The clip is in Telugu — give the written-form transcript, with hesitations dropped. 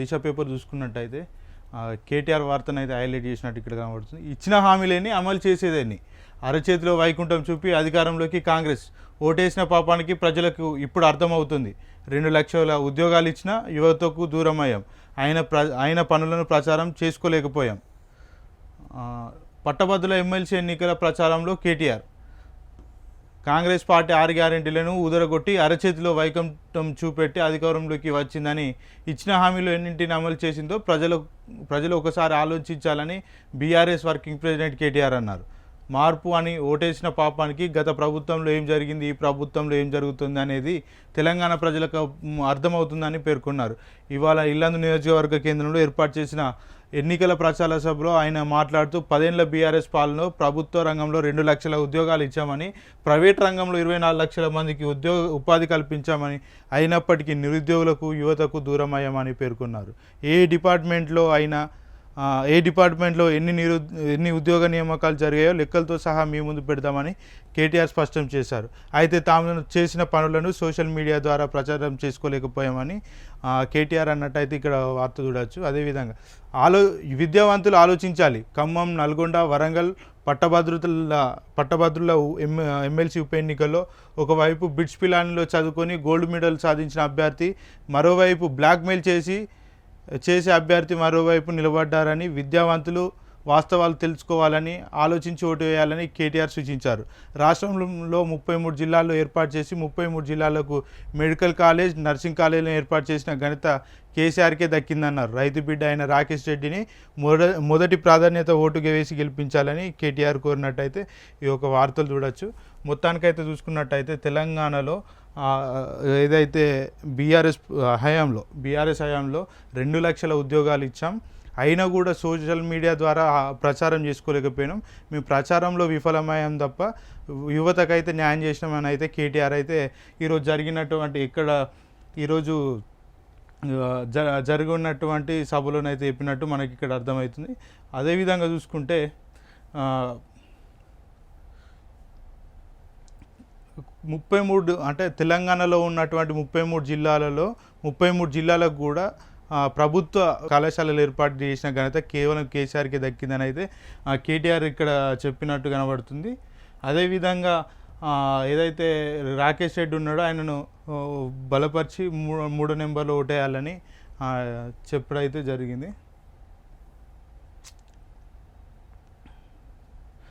దిశ పేపర్ చూసుకున్నట్టయితే కేటీఆర్ వార్తను అయితే హైలైట్ చేసినట్టు ఇక్కడ కనబడుతుంది. ఇచ్చిన హామీలేని అమలు చేసేదాన్ని అరచేతిలో వైకుంఠం చూపి అధికారంలోకి కాంగ్రెస్ ఓటేసిన పాపానికి ప్రజలకు ఇప్పుడు అర్థమవుతుంది. 2 లక్షల ఉద్యోగాలు ఇచ్చిన యువతకు దూరమయ్యాం, ఆయన పనులను ప్రచారం చేసుకోలేకపోయాం. పట్టభద్రుల ఎమ్మెల్సీ ఎన్నికల ప్రచారంలో కేటీఆర్ కాంగ్రెస్ పార్టీ 6 గ్యారెంటీలను ఉదరగొట్టి అరచేతిలో వైకుంఠం చూపెట్టి అధికారంలోకి వచ్చిందని, ఇచ్చిన హామీలు ఎన్నింటిని అమలు చేసిందో ప్రజలు ఒకసారి ఆలోచించాలని బీఆర్ఎస్ వర్కింగ్ ప్రెసిడెంట్ కేటీఆర్ అన్నారు. మార్పు అని ఓటేసిన పాపానికి గత ప్రభుత్వంలో ఏం జరిగింది, ఈ ప్రభుత్వంలో ఏం జరుగుతుంది అనేది తెలంగాణ ప్రజలకు అర్థమవుతుందని పేర్కొన్నారు. ఇవాళ ఇల్లందు నియోజకవర్గ కేంద్రంలో ఏర్పాటు చేసిన ఎన్నికల ప్రచార సభలో ఆయన మాట్లాడుతూ 10 ఏళ్ల బీఆర్ఎస్ పాలనలో ప్రభుత్వ రంగంలో 2 లక్షల ఉద్యోగాలు ఇచ్చామని, ప్రైవేట్ రంగంలో 24 లక్షల మందికి ఉపాధి కల్పించామని, అయినప్పటికీ నిరుద్యోగులకు యువతకు దూరం అయ్యామని పేర్కొన్నారు. ఏ డిపార్ట్మెంట్లో ఎన్ని ఉద్యోగ నియామకాలు జరిగాయో లెక్కలతో సహా మీ ముందు పెడతామని కేటీఆర్ స్పష్టం చేశారు. అయితే తాము చేసిన పనులను సోషల్ మీడియా ద్వారా ప్రచారం చేసుకోలేకపోయామని కేటీఆర్ అన్నట్టయితే ఇక్కడ వార్త చూడవచ్చు. అదేవిధంగా విద్యావంతులు ఆలోచించాలి. ఖమ్మం, నల్గొండ, వరంగల్ పట్టభద్రుల ఎమ్మెల్సీ ఉప ఎన్నికల్లో ఒకవైపు బిట్స్ పిలానీలో చదువుకొని గోల్డ్ మెడల్ సాధించిన అభ్యర్థి, మరోవైపు బ్లాక్మెయిల్ చేసే అభ్యర్థి మరోవైపు నిలబడ్డారని, విద్యావంతులు వాస్తవాలు తెలుసుకోవాలని ఆలోచించి ఓటు వేయాలని కేటీఆర్ సూచించారు. రాష్ట్రంలో 33 జిల్లాల్లో ఏర్పాటు చేసి 33 జిల్లాలకు మెడికల్ కాలేజ్, నర్సింగ్ కాలేజీలను ఏర్పాటు చేసిన ఘనత కేసీఆర్కే దక్కిందన్నారు. రైతు బిడ్డ అయిన రాకేష్ రెడ్డిని మొదటి ప్రాధాన్యత ఓటుగా వేసి గెలిపించాలని కేటీఆర్ కోరినట్టయితే ఈ ఒక వార్తలు చూడొచ్చు. మొత్తానికైతే చూసుకున్నట్టయితే తెలంగాణలో ఏదైతే బీఆర్ఎస్ హయాంలో 2 లక్షల ఉద్యోగాలు ఇచ్చాం, అయినా కూడా సోషల్ మీడియా ద్వారా ప్రచారం చేసుకోలేకపోయినాం, మేము ప్రచారంలో విఫలమయ్యాం తప్ప యువతకైతే న్యాయం చేసినామని అయితే కేటీఆర్ అయితే ఈరోజు ఈరోజు జరిగినటువంటి సభలోనైతే చెప్పినట్టు మనకి ఇక్కడ అర్థమవుతుంది. అదేవిధంగా చూసుకుంటే 33 అంటే తెలంగాణలో ఉన్నటువంటి 33 జిల్లాలకు కూడా ప్రభుత్వ కళాశాలలు ఏర్పాటు చేసిన ఘనత కేవలం కేసీఆర్కి దక్కిందని అయితే కేటీఆర్ ఇక్కడ చెప్పినట్టు కనబడుతుంది. అదేవిధంగా ఏదైతే రాకేష్ రెడ్డి ఉన్నాడో ఆయనను బలపరిచి 3వ నెంబర్లో ఓటేయాలని చెప్పడైతే జరిగింది.